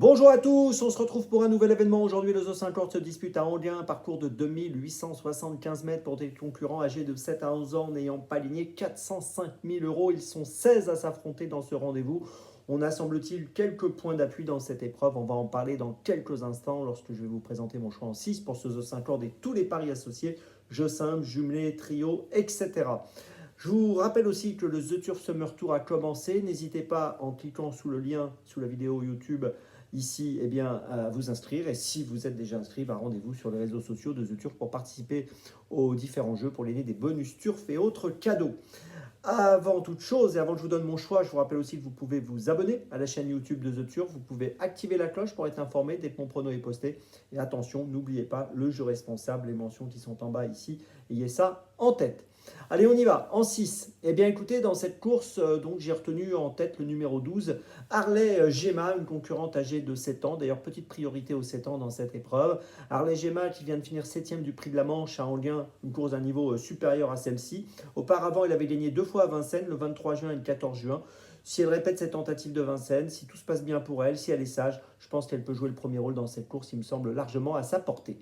Bonjour à tous, on se retrouve pour un nouvel événement. Aujourd'hui, le Zoo 50 se dispute à Anguin, un parcours de 2875 mètres pour des concurrents âgés de 7 à 11 ans n'ayant pas aligné 405 000 euros. Ils sont 16 à s'affronter dans ce rendez-vous. On a, semble-t-il, quelques points d'appui dans cette épreuve. On va en parler dans quelques instants lorsque je vais vous présenter mon choix en 6 pour ce Zoo 50 et tous les paris associés, jeux simples, jumelés, trio, etc. Je vous rappelle aussi que le The Turf Summer Tour a commencé. N'hésitez pas, en cliquant sous le lien, sous la vidéo YouTube, ici, à vous inscrire. Et si vous êtes déjà inscrit, rendez-vous sur les réseaux sociaux de The Turf pour participer aux différents jeux, pour gagner des bonus Turf et autres cadeaux. Avant toute chose, et avant que je vous donne mon choix, je vous rappelle aussi que vous pouvez vous abonner à la chaîne YouTube de The Turf. Vous pouvez activer la cloche pour être informé dès que mon prono est posté. Et attention, n'oubliez pas le jeu responsable, les mentions qui sont en bas ici. Ayez ça en tête. Allez, on y va. En 6. Eh bien, écoutez, dans cette course, j'ai retenu en tête le numéro 12, Harley Gemma, une concurrente âgée de 7 ans. D'ailleurs, petite priorité aux 7 ans dans cette épreuve. Harley Gemma qui vient de finir 7e du prix de la Manche à Anguin, une course d'un niveau supérieur à celle-ci. Auparavant, elle avait gagné 2 fois à Vincennes, le 23 juin et le 14 juin. Si elle répète cette tentative de Vincennes, si tout se passe bien pour elle, si elle est sage, je pense qu'elle peut jouer le premier rôle dans cette course. Il me semble largement à sa portée.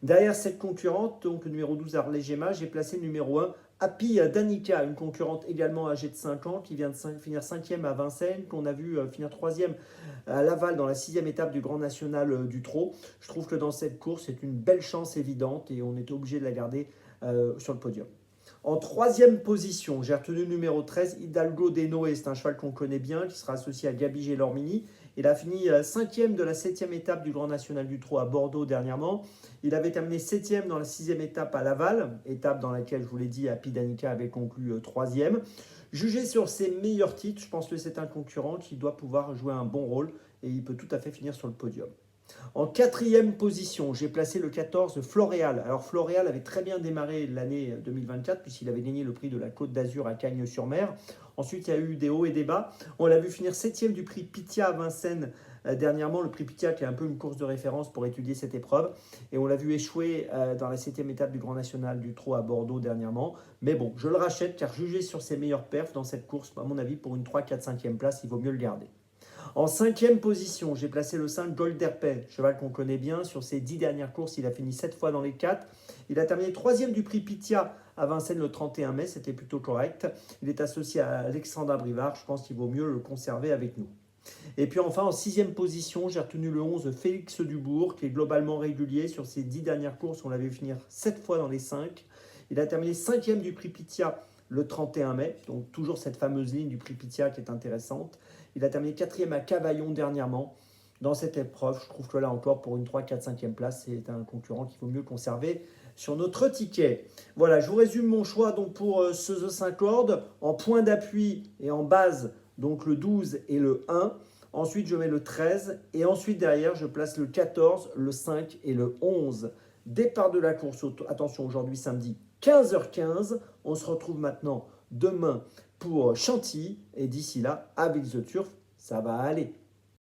Derrière cette concurrente, donc le numéro 12 Harley Gemma, j'ai placé le numéro 1 Happy Danica, une concurrente également âgée de 5 ans qui vient de finir 5e à Vincennes, qu'on a vu finir 3e à Laval dans la 6e étape du Grand National du Trot. Je trouve que dans cette course, c'est une belle chance évidente et on est obligé de la garder sur le podium. En 3e position, j'ai retenu le numéro 13, Hidalgo Denoé. C'est un cheval qu'on connaît bien, qui sera associé à Gabi Gélormini. Il a fini 5e de la 7e étape du Grand National du Trot à Bordeaux dernièrement. Il avait terminé 7e dans la 6e étape à Laval, étape dans laquelle, je vous l'ai dit, Happy Danica avait conclu 3e. Jugé sur ses meilleurs titres, je pense que c'est un concurrent qui doit pouvoir jouer un bon rôle et il peut tout à fait finir sur le podium. En 4e position, j'ai placé le 14 Floréal. Alors Floréal avait très bien démarré l'année 2024 puisqu'il avait gagné le prix de la Côte d'Azur à Cagnes-sur-Mer. Ensuite, il y a eu des hauts et des bas. On l'a vu finir 7e du prix Pitia à Vincennes dernièrement. Le prix Pitia qui est un peu une course de référence pour étudier cette épreuve. Et on l'a vu échouer dans la 7e étape du Grand National du Trot à Bordeaux dernièrement. Mais bon, je le rachète car jugé sur ses meilleurs perfs dans cette course, à mon avis, pour une 3, 4, 5e place, il vaut mieux le garder. En 5e position, j'ai placé le 5 Golderpay, cheval qu'on connaît bien. Sur ses 10 dernières courses, il a fini 7 fois dans les 4. Il a terminé 3e du prix Pitia à Vincennes le 31 mai, c'était plutôt correct. Il est associé à Alexandra Brivard, je pense qu'il vaut mieux le conserver avec nous. Et puis enfin, en 6e position, j'ai retenu le 11 Félix Dubourg, qui est globalement régulier. Sur ses 10 dernières courses, on l'avait vu finir 7 fois dans les 5. Il a terminé 5e du prix Pitia le 31 mai, donc toujours cette fameuse ligne du prix Pitia qui est intéressante. Il a terminé 4e à Cavaillon dernièrement. Dans cette épreuve, je trouve que là encore, pour une 3, 4, 5e place, c'est un concurrent qu'il vaut mieux conserver sur notre ticket. Voilà, je vous résume mon choix donc pour ce The 5 Lord. En point d'appui et en base, donc le 12 et le 1. Ensuite, je mets le 13. Et ensuite, derrière, je place le 14, le 5 et le 11. Départ de la course, attention, aujourd'hui samedi, 15h15. On se retrouve maintenant demain pour Chantilly. Et d'ici là, avec The Turf, ça va aller.